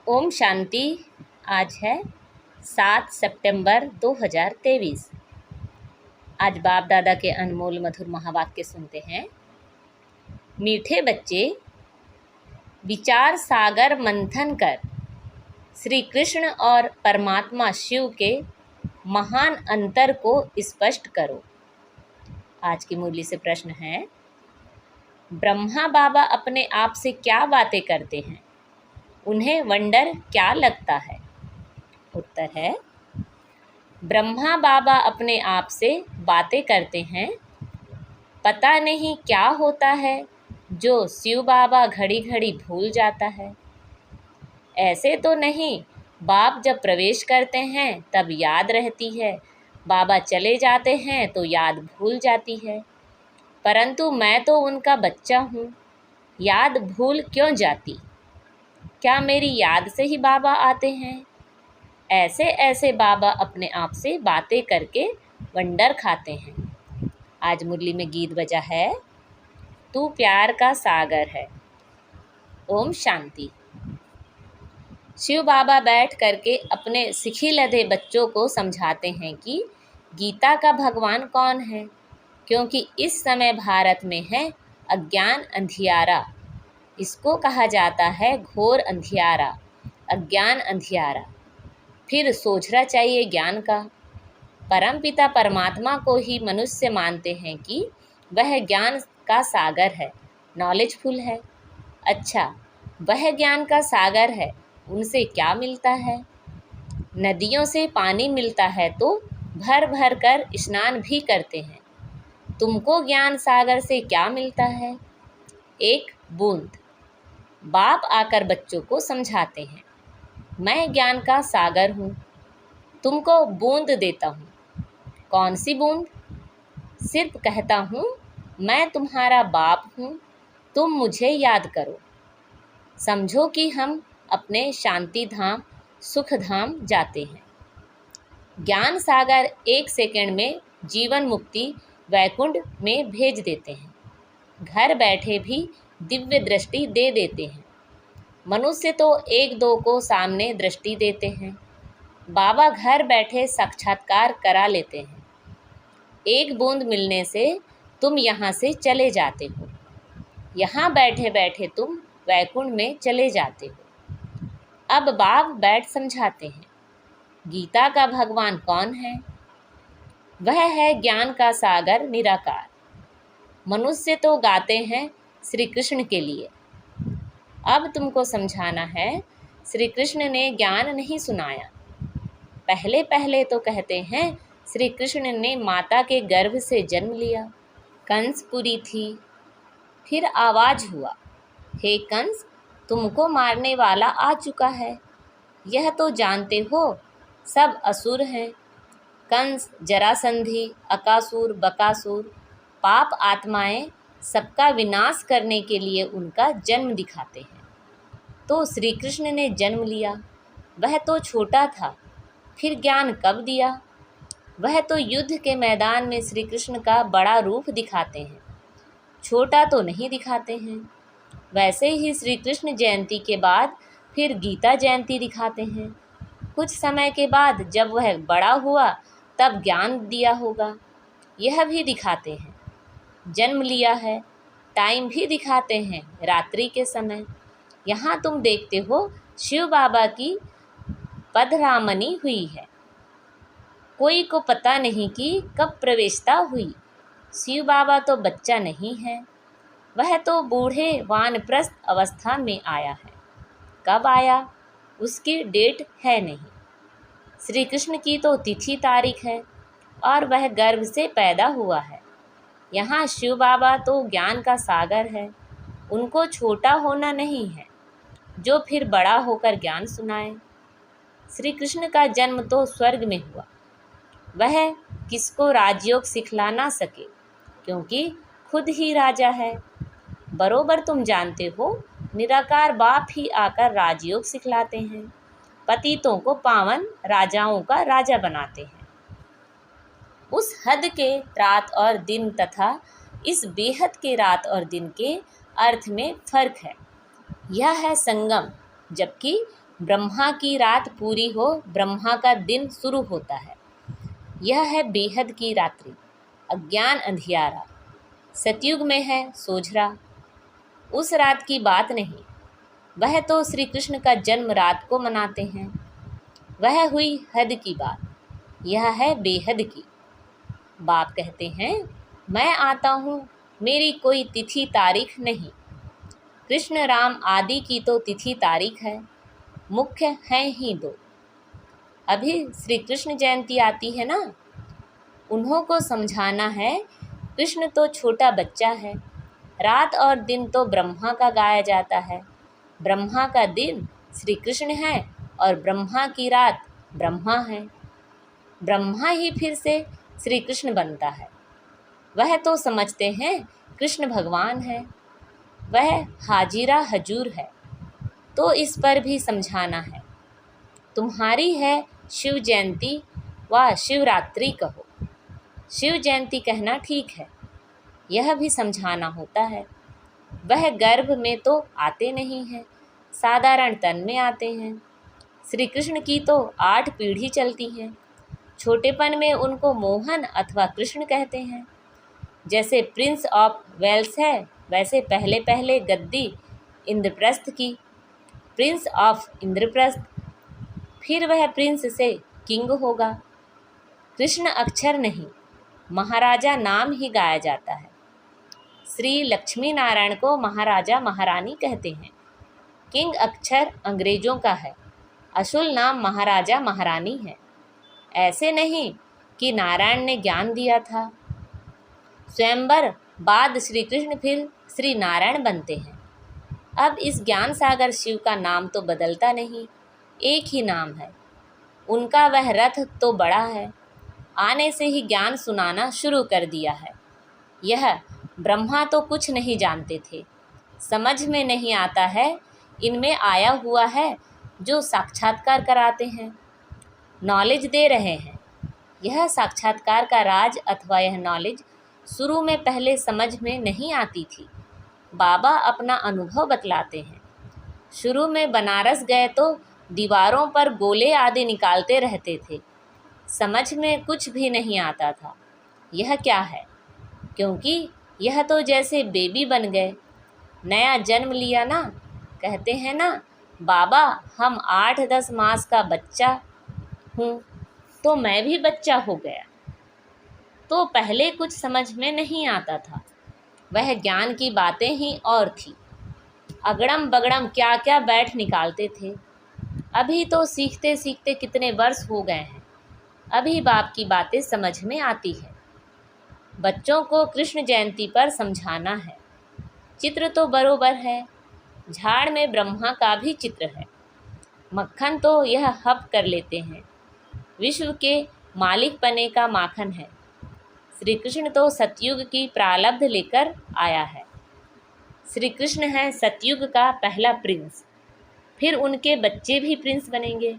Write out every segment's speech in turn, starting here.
ओम शांति। आज है 7 सितंबर 2023। आज बाप दादा के अनमोल मधुर महावाक्य सुनते हैं। मीठे बच्चे, विचार सागर मंथन कर श्री कृष्ण और परमात्मा शिव के महान अंतर को स्पष्ट करो। आज की मुरली से प्रश्न है, ब्रह्मा बाबा अपने आप से क्या बातें करते हैं? उन्हें वंडर क्या लगता है? उत्तर है, ब्रह्मा बाबा अपने आप से बातें करते हैं। पता नहीं क्या होता है जो शिव बाबा घड़ी घड़ी भूल जाता है। ऐसे तो नहीं, बाप जब प्रवेश करते हैं तब याद रहती है, बाबा चले जाते हैं तो याद भूल जाती है। परंतु मैं तो उनका बच्चा हूँ, याद भूल क्यों जाती? क्या मेरी याद से ही बाबा आते हैं? ऐसे ऐसे बाबा अपने आप से बातें करके वंडर खाते हैं। आज मुरली में गीत बजा है, तू प्यार का सागर है। ओम शांति। शिव बाबा बैठ करके अपने सिखी लदे बच्चों को समझाते हैं कि गीता का भगवान कौन है, क्योंकि इस समय भारत में है अज्ञान अंधियारा। इसको कहा जाता है घोर अंधियारा, अज्ञान अंधियारा। फिर सोचना चाहिए ज्ञान का। परमपिता परमात्मा को ही मनुष्य मानते हैं कि वह ज्ञान का सागर है, नॉलेजफुल है। अच्छा, वह ज्ञान का सागर है, उनसे क्या मिलता है? नदियों से पानी मिलता है तो भर भर कर स्नान भी करते हैं। तुमको ज्ञान सागर से क्या मिलता है? एक बूंद। बाप आकर बच्चों को समझाते हैं, मैं ज्ञान का सागर हूँ, तुमको बूंद देता हूँ। कौन सी बूंद? सिर्फ कहता हूँ मैं तुम्हारा बाप हूँ, तुम मुझे याद करो। समझो कि हम अपने शांति धाम, सुख धाम जाते हैं। ज्ञान सागर 1 सेकंड में जीवन मुक्ति वैकुंठ में भेज देते हैं। घर बैठे भी दिव्य दृष्टि दे देते हैं। मनुष्य तो 1-2 को सामने दृष्टि देते हैं, बाबा घर बैठे साक्षात्कार करा लेते हैं। एक बूंद मिलने से तुम यहाँ से चले जाते हो, यहाँ बैठे बैठे तुम वैकुंठ में चले जाते हो। अब बाप बैठ समझाते हैं, गीता का भगवान कौन है? वह है ज्ञान का सागर निराकार। मनुष्य तो गाते हैं श्री कृष्ण के लिए। अब तुमको समझाना है, श्री कृष्ण ने ज्ञान नहीं सुनाया। पहले पहले तो कहते हैं श्री कृष्ण ने माता के गर्भ से जन्म लिया। कंसपुरी थी, फिर आवाज़ हुआ, हे कंस, तुमको मारने वाला आ चुका है। यह तो जानते हो सब असुर हैं। कंस, जरासंधी, अकासुर, बकासुर, पाप आत्माएं सबका विनाश करने के लिए उनका जन्म दिखाते हैं। तो श्री कृष्ण ने जन्म लिया, वह तो छोटा था, फिर ज्ञान कब दिया? वह तो युद्ध के मैदान में श्री कृष्ण का बड़ा रूप दिखाते हैं, छोटा तो नहीं दिखाते हैं। वैसे ही श्री कृष्ण जयंती के बाद फिर गीता जयंती दिखाते हैं। कुछ समय के बाद जब वह बड़ा हुआ तब ज्ञान दिया होगा, यह भी दिखाते हैं। जन्म लिया है, टाइम भी दिखाते हैं, रात्रि के समय। यहाँ तुम देखते हो शिव बाबा की पधरामनी हुई है। कोई को पता नहीं कि कब प्रवेशता हुई। शिव बाबा तो बच्चा नहीं है, वह तो बूढ़े वानप्रस्थ अवस्था में आया है। कब आया उसकी डेट है नहीं। श्री कृष्ण की तो तिथि तारीख है और वह गर्भ से पैदा हुआ है। यहाँ शिव बाबा तो ज्ञान का सागर है, उनको छोटा होना नहीं है जो फिर बड़ा होकर ज्ञान सुनाए। श्री कृष्ण का जन्म तो स्वर्ग में हुआ, वह किसको राजयोग सिखला ना सके, क्योंकि खुद ही राजा है। बरोबर तुम जानते हो निराकार बाप ही आकर राजयोग सिखलाते हैं, पतितों को पावन, राजाओं का राजा बनाते हैं। उस हद के रात और दिन तथा इस बेहद के रात और दिन के अर्थ में फर्क है। यह है संगम, जबकि ब्रह्मा की रात पूरी हो, ब्रह्मा का दिन शुरू होता है। यह है बेहद की रात्रि, अज्ञान अंधियारा, सतयुग में है सोझरा। उस रात की बात नहीं, वह तो श्री कृष्ण का जन्म रात को मनाते हैं। वह हुई हद की बात, यह है बेहद की। बाप कहते हैं, मैं आता हूँ, मेरी कोई तिथि तारीख नहीं। कृष्ण राम आदि की तो तिथि तारीख है, मुख्य हैं ही दो। अभी श्री कृष्ण जयंती आती है ना, उन्हों को समझाना है, कृष्ण तो छोटा बच्चा है। रात और दिन तो ब्रह्मा का गाया जाता है। ब्रह्मा का दिन श्री कृष्ण है और ब्रह्मा की रात ब्रह्मा है। ब्रह्मा ही फिर से श्री कृष्ण बनता है। वह तो समझते हैं कृष्ण भगवान है, वह हाजिरा हजूर है। तो इस पर भी समझाना है। तुम्हारी है शिव जयंती व शिवरात्रि कहो। शिव जयंती कहना ठीक है, यह भी समझाना होता है। वह गर्भ में तो आते नहीं हैं, साधारण तन में आते हैं। श्री कृष्ण की तो 8 पीढ़ी चलती हैं। छोटेपन में उनको मोहन अथवा कृष्ण कहते हैं। जैसे प्रिंस ऑफ वेल्स है, वैसे पहले पहले गद्दी इंद्रप्रस्थ की, प्रिंस ऑफ इंद्रप्रस्थ, फिर वह प्रिंस से किंग होगा। कृष्ण अक्षर नहीं, महाराजा नाम ही गाया जाता है। श्री लक्ष्मी नारायण को महाराजा महारानी कहते हैं। किंग अक्षर अंग्रेजों का है, असुल नाम महाराजा महारानी है। ऐसे नहीं कि नारायण ने ज्ञान दिया था, स्वयंवर बाद श्री कृष्ण फिर श्री नारायण बनते हैं। अब इस ज्ञान सागर शिव का नाम तो बदलता नहीं, एक ही नाम है। उनका वह रथ तो बड़ा है, आने से ही ज्ञान सुनाना शुरू कर दिया है। यह ब्रह्मा तो कुछ नहीं जानते थे, समझ में नहीं आता है। इनमें आया हुआ है जो साक्षात्कार कराते हैं, नॉलेज दे रहे हैं। यह साक्षात्कार का राज अथवा यह नॉलेज शुरू में पहले समझ में नहीं आती थी। बाबा अपना अनुभव बतलाते हैं। शुरू में बनारस गए तो दीवारों पर गोले आदि निकालते रहते थे, समझ में कुछ भी नहीं आता था यह क्या है, क्योंकि यह तो जैसे बेबी बन गए, नया जन्म लिया ना। कहते हैं ना, बाबा हम 8-10 मास का बच्चा हूँ, तो मैं भी बच्चा हो गया। तो पहले कुछ समझ में नहीं आता था, वह ज्ञान की बातें ही और थी। अगड़म बगड़म क्या क्या बैठ निकालते थे। अभी तो सीखते सीखते कितने वर्ष हो गए हैं, अभी बाप की बातें समझ में आती है। बच्चों को कृष्ण जयंती पर समझाना है। चित्र तो बरोबर है, झाड़ में ब्रह्मा का भी चित्र है। मक्खन तो यह हप कर लेते हैं, विश्व के मालिक पने का माखन है। श्री कृष्ण तो सतयुग की प्रारब्ध लेकर आया है। श्री कृष्ण है सतयुग का पहला प्रिंस, फिर उनके बच्चे भी प्रिंस बनेंगे।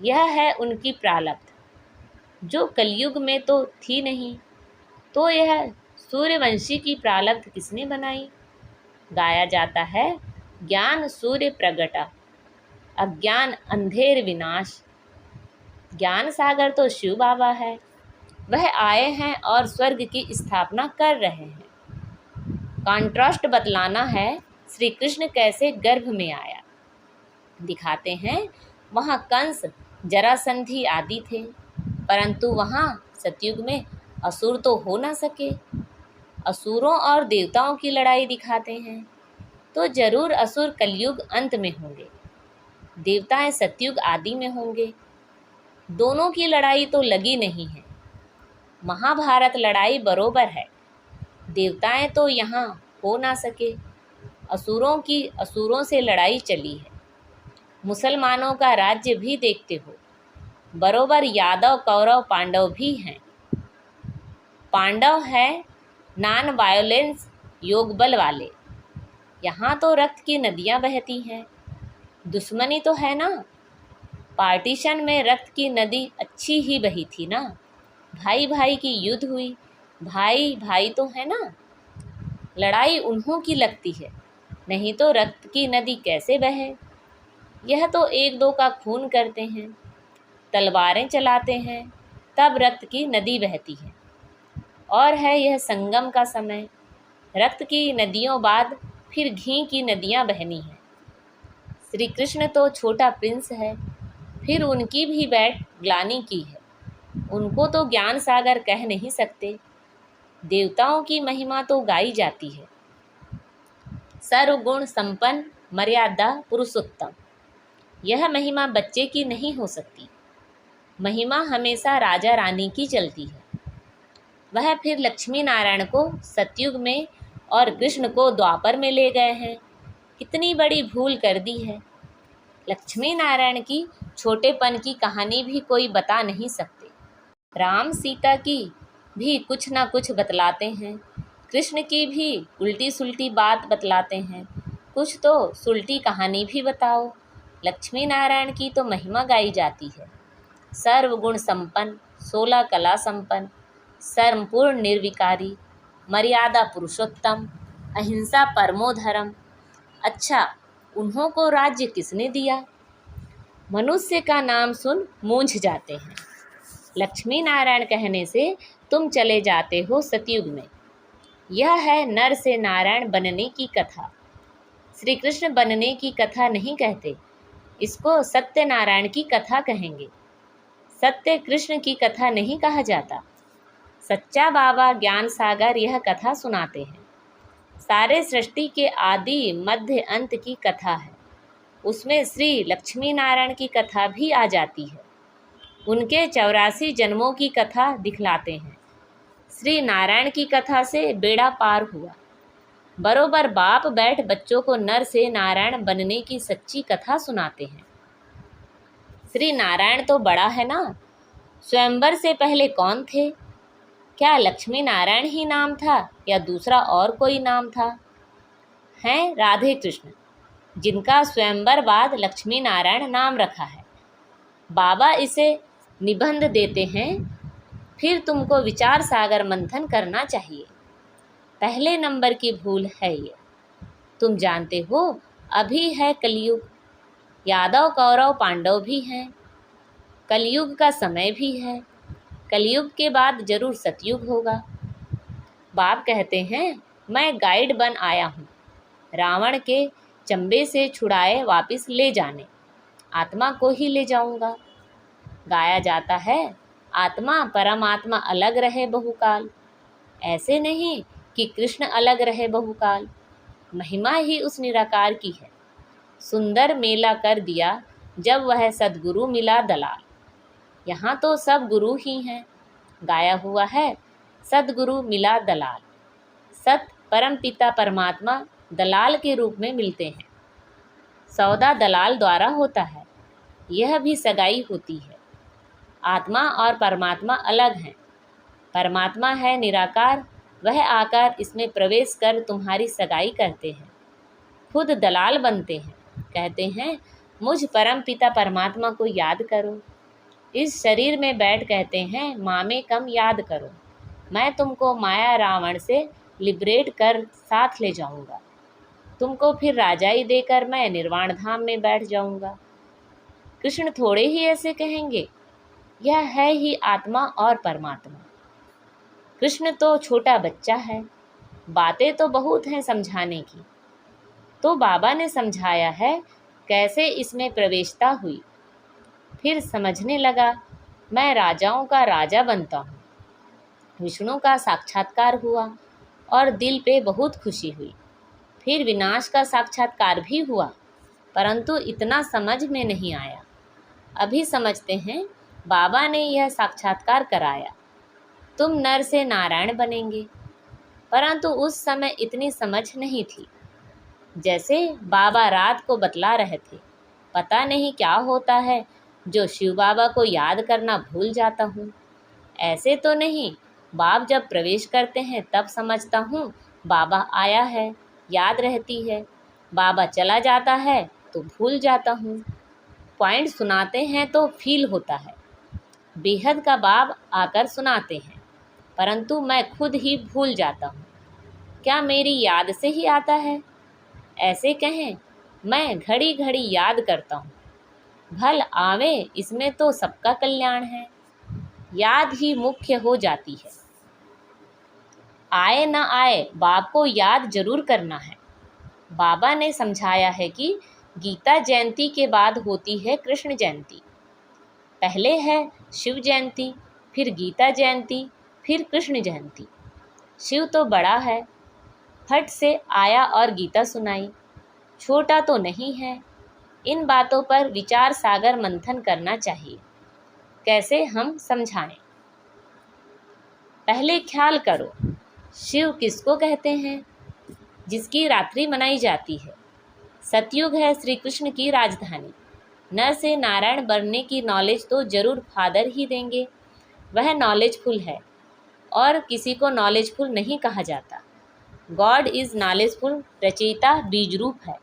यह है उनकी प्रारब्ध, जो कलयुग में तो थी नहीं। तो यह सूर्यवंशी की प्रारब्ध किसने बनाई? गाया जाता है, ज्ञान सूर्य प्रगटा, अज्ञान अंधेर विनाश। ज्ञान सागर तो शिव बाबा है, वह आए हैं और स्वर्ग की स्थापना कर रहे हैं। कॉन्ट्रास्ट बतलाना है, श्री कृष्ण कैसे गर्भ में आया। दिखाते हैं वहाँ कंस जरासंधि आदि थे, परंतु वहाँ सतयुग में असुर तो हो ना सके। असुरों और देवताओं की लड़ाई दिखाते हैं, तो जरूर असुर कलयुग अंत में होंगे, देवताएं सतयुग आदि में होंगे। दोनों की लड़ाई तो लगी नहीं है। महाभारत लड़ाई बरोबर है, देवताएं तो यहाँ हो ना सके, असुरों से लड़ाई चली है। मुसलमानों का राज्य भी देखते हो, बरोबर यादव कौरव पांडव भी हैं। पांडव है नॉन वायलेंस योग बल वाले, यहाँ तो रक्त की नदियाँ बहती हैं। दुश्मनी तो है ना, पार्टीशन में रक्त की नदी अच्छी ही बही थी ना। भाई भाई की युद्ध हुई, भाई भाई तो है ना। लड़ाई उन्हों की लगती है, नहीं तो रक्त की नदी कैसे बहे। यह तो एक दो का खून करते हैं, तलवारें चलाते हैं, तब रक्त की नदी बहती है। और है यह संगम का समय, रक्त की नदियों बाद फिर घी की नदियाँ बहनी हैं। श्री कृष्ण तो छोटा प्रिंस है, फिर उनकी भी बैठ ग्लानि की है। उनको तो ज्ञान सागर कह नहीं सकते, देवताओं की महिमा तो गाई जाती है। सर्वगुण संपन्न मर्यादा पुरुषोत्तम, यह महिमा बच्चे की नहीं हो सकती। महिमा हमेशा राजा रानी की चलती है। वह फिर लक्ष्मी नारायण को सतयुग में और कृष्ण को द्वापर में ले गए हैं। कितनी बड़ी भूल कर दी है। लक्ष्मी नारायण की छोटेपन की कहानी भी कोई बता नहीं सकते। राम सीता की भी कुछ ना कुछ बतलाते हैं, कृष्ण की भी उल्टी सुल्टी बात बतलाते हैं। कुछ तो सुल्टी कहानी भी बताओ। लक्ष्मी नारायण की तो महिमा गाई जाती है। सर्वगुण संपन्न, 16 कला संपन्न, सर्वपूर्ण निर्विकारी, मर्यादा पुरुषोत्तम, अहिंसा परमो धर्म। अच्छा, उन्हों को राज्य किसने दिया? मनुष्य का नाम सुन मूंझ जाते हैं। लक्ष्मी नारायण कहने से तुम चले जाते हो सतयुग में। यह है नर से नारायण बनने की कथा। श्री कृष्ण बनने की कथा नहीं कहते, इसको सत्यनारायण की कथा कहेंगे। सत्य कृष्ण की कथा नहीं कहा जाता। सच्चा बाबा ज्ञान सागर यह कथा सुनाते हैं। सारे सृष्टि के आदि मध्य अंत की कथा है। उसमें श्री लक्ष्मी नारायण की कथा भी आ जाती है। उनके 84 जन्मों की कथा दिखलाते हैं। श्री नारायण की कथा से बेड़ा पार हुआ। बरोबर बाप बैठ बच्चों को नर से नारायण बनने की सच्ची कथा सुनाते हैं। श्री नारायण तो बड़ा है ना। स्वयंवर से पहले कौन थे? क्या लक्ष्मी नारायण ही नाम था या दूसरा और कोई नाम था? हैं राधे कृष्ण, जिनका स्वयंवर बाद लक्ष्मी नारायण नाम रखा है। बाबा इसे निबंध देते हैं। फिर तुमको विचार सागर मंथन करना चाहिए। पहले नंबर की भूल है ये। तुम जानते हो अभी है कलयुग, यादव कौरव पांडव भी हैं। कलयुग का समय भी है। कलयुग के बाद जरूर सतयुग होगा। बाप कहते हैं मैं गाइड बन आया हूँ, रावण के चंबे से छुड़ाए वापस ले जाने। आत्मा को ही ले जाऊंगा। गाया जाता है आत्मा परमात्मा अलग रहे बहुकाल। ऐसे नहीं कि कृष्ण अलग रहे बहुकाल। महिमा ही उस निराकार की है। सुंदर मेला कर दिया जब वह सद्गुरु मिला दलाल। यहाँ तो सब गुरु ही हैं। गाया हुआ है सद्गुरु मिला दलाल। सत परम पिता परमात्मा दलाल के रूप में मिलते हैं। सौदा दलाल द्वारा होता है, यह भी सगाई होती है। आत्मा और परमात्मा अलग हैं। परमात्मा है निराकार, वह आकर इसमें प्रवेश कर तुम्हारी सगाई करते हैं। खुद दलाल बनते हैं। कहते हैं मुझ परम पिता परमात्मा को याद करो। इस शरीर में बैठ कहते हैं माँ में कम याद करो। मैं तुमको माया रावण से लिबरेट कर साथ ले जाऊंगा। तुमको फिर राजाई देकर मैं निर्वाण धाम में बैठ जाऊंगा। कृष्ण थोड़े ही ऐसे कहेंगे। यह है ही आत्मा और परमात्मा। कृष्ण तो छोटा बच्चा है, बातें तो बहुत हैं समझाने की। तो बाबा ने समझाया है कैसे इसमें प्रवेशता हुई। फिर समझने लगा मैं राजाओं का राजा बनता हूँ। विष्णु का साक्षात्कार हुआ और दिल पे बहुत खुशी हुई। फिर विनाश का साक्षात्कार भी हुआ, परंतु इतना समझ में नहीं आया। अभी समझते हैं बाबा ने यह साक्षात्कार कराया। तुम नर से नारायण बनेंगे, परंतु उस समय इतनी समझ नहीं थी। जैसे बाबा रात को बतला रहे थे, पता नहीं क्या होता है जो शिव बाबा को याद करना भूल जाता हूँ। ऐसे तो नहीं, बाप जब प्रवेश करते हैं तब समझता हूँ बाबा आया है, याद रहती है। बाबा चला जाता है तो भूल जाता हूँ। पॉइंट सुनाते हैं तो फील होता है। बेहद का बाप आकर सुनाते हैं, परंतु मैं खुद ही भूल जाता हूँ। क्या मेरी याद से ही आता है? ऐसे कहें मैं घड़ी घड़ी याद करता हूँ। भल आवे इसमें तो सबका कल्याण है, याद ही मुख्य हो जाती है। आए ना आए बाप को याद जरूर करना है। बाबा ने समझाया है कि गीता जयंती के बाद होती है कृष्ण जयंती। पहले है शिव जयंती, फिर गीता जयंती, फिर कृष्ण जयंती। शिव तो बड़ा है, फट से आया और गीता सुनाई। छोटा तो नहीं है। इन बातों पर विचार सागर मंथन करना चाहिए। कैसे हम समझाएं? पहले ख्याल करो, शिव किसको कहते हैं? जिसकी रात्रि मनाई जाती है। सतयुग है श्री कृष्ण की राजधानी। नर से नारायण बनने की नॉलेज तो जरूर फादर ही देंगे। वह नॉलेजफुल है और किसी को नॉलेजफुल नहीं कहा जाता। गॉड इज़ नॉलेजफुल रचयिता बीज रूप है।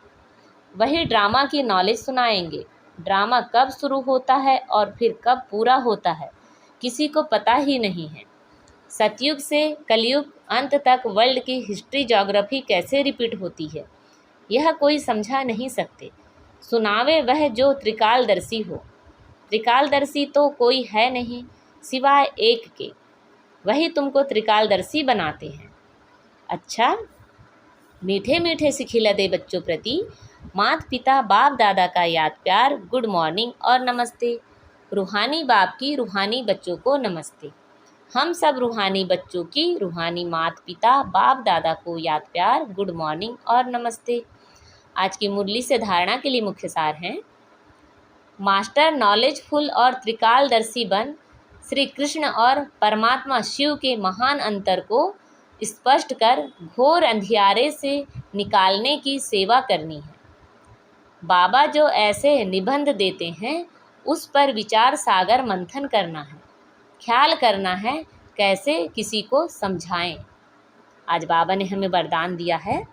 वही ड्रामा की नॉलेज सुनाएंगे। ड्रामा कब शुरू होता है और फिर कब पूरा होता है किसी को पता ही नहीं है। सतयुग से कलयुग अंत तक वर्ल्ड की हिस्ट्री ज्योग्राफी कैसे रिपीट होती है यह कोई समझा नहीं सकते। सुनावे वह जो त्रिकालदर्शी हो। त्रिकालदर्शी तो कोई है नहीं सिवाय एक के, वही तुमको त्रिकालदर्शी बनाते हैं। अच्छा, मीठे मीठे से खिला दे बच्चों प्रति माता पिता बाप दादा का याद प्यार, गुड मॉर्निंग और नमस्ते। रूहानी बाप की रूहानी बच्चों को नमस्ते। हम सब रूहानी बच्चों की रूहानी माता पिता बाप दादा को याद प्यार, गुड मॉर्निंग और नमस्ते। आज की मुरली से धारणा के लिए मुख्य सार हैं। मास्टर नॉलेजफुल और त्रिकालदर्शी बन श्री कृष्ण और परमात्मा शिव के महान अंतर को स्पष्ट कर घोर अंधियारे से निकालने की सेवा करनी है। बाबा जो ऐसे निबंध देते हैं उस पर विचार सागर मंथन करना है। ख्याल करना है कैसे किसी को समझाएं। आज बाबा ने हमें वरदान दिया है,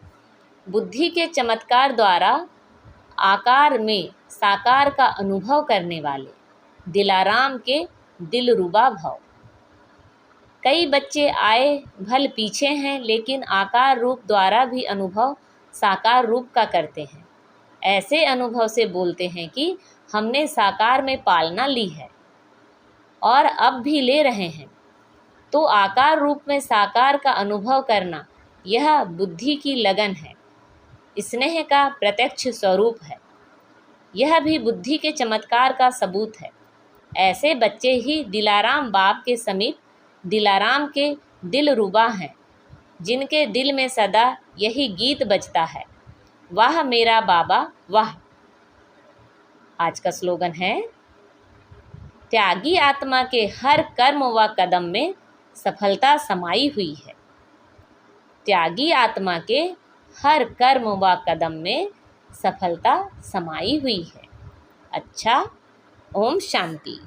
बुद्धि के चमत्कार द्वारा आकार में साकार का अनुभव करने वाले दिलाराम के दिलरुबा भव। कई बच्चे आए भल पीछे हैं लेकिन आकार रूप द्वारा भी अनुभव साकार रूप का करते हैं। ऐसे अनुभव से बोलते हैं कि हमने साकार में पालना ली है और अब भी ले रहे हैं। तो आकार रूप में साकार का अनुभव करना यह बुद्धि की लगन है, स्नेह का प्रत्यक्ष स्वरूप है। यह भी बुद्धि के चमत्कार का सबूत है। ऐसे बच्चे ही दिलाराम बाप के समीप दिलाराम के दिलरुबा हैं, जिनके दिल में सदा यही गीत बजता है, वाह मेरा बाबा वाह। आज का स्लोगन है, त्यागी आत्मा के हर कर्म व कदम में सफलता समाई हुई है। त्यागी आत्मा के हर कर्म व कदम में सफलता समाई हुई है। अच्छा, ओम शांति।